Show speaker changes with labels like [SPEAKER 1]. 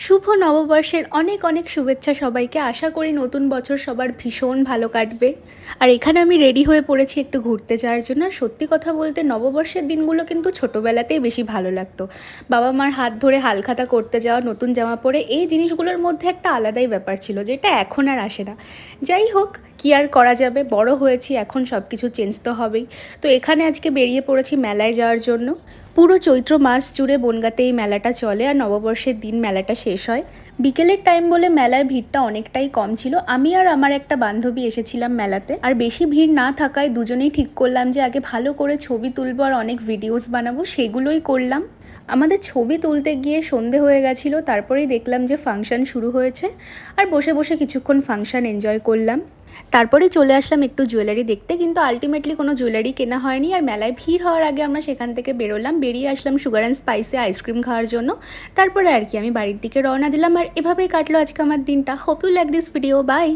[SPEAKER 1] শুভ নববর্ষের অনেক অনেক শুভেচ্ছা সবাইকে। আশা করি নতুন বছর সবার ভীষণ ভালো কাটবে। আর এখানে আমি রেডি হয়ে পড়েছি একটু ঘুরতে যাওয়ার জন্য। আর সত্যি কথা বলতে নববর্ষের দিনগুলো কিন্তু ছোটোবেলাতেই বেশি ভালো লাগতো। বাবা মার হাত ধরে হালখাতা করতে যাওয়া, নতুন জামা পরে, এই জিনিসগুলোর মধ্যে একটা আলাদাই ব্যাপার ছিল, যেটা এখন আর আসে না। যাই হোক, কী আর করা যাবে, বড় হয়েছি এখন, সব কিছু চেঞ্জ তো হবেই। তো এখানে আজকে বেরিয়ে পড়েছি মেলায় যাওয়ার জন্য। পুরো চৈত্র মাস জুড়ে বনগাঁতে এই মেলাটা চলে, আর নববর্ষের দিন মেলাটা শেষ হয়। বিকেলের টাইম বলে মেলায় ভিড়টা অনেকটাই কম ছিল। আমি আর আমার একটা বান্ধবী এসেছিলাম মেলাতে, আর বেশি ভিড় না থাকায় দুজনেই ঠিক করলাম যে আগে ভালো করে ছবি তুলবো আর অনেক ভিডিওস বানাবো, সেগুলোই করলাম। আমাদের ছবি তুলতে গিয়ে সন্ধে হয়ে গেছিলো, তারপরেই দেখলাম যে ফাংশন শুরু হয়েছে, আর বসে বসে কিছুক্ষণ ফাংশন এনজয় করলাম। তারপরেই চলে আসলাম একটু জুয়েলারি দেখতে, কিন্তু আলটিমেটলি কোনো জুয়েলারি কেনা হয়নি। আর মেলায় ভিড় হওয়ার আগে আমরা সেখান থেকে বেরোলাম, বেরিয়ে আসলাম সুগার অ্যান্ড স্পাইসে আইসক্রিম খাওয়ার জন্য। তারপরে আর কি আমি বাড়ির দিকে রওনা দিলাম, আর এভাবেই কাটলো আজকে আমার দিনটা। Hope you like this video, by.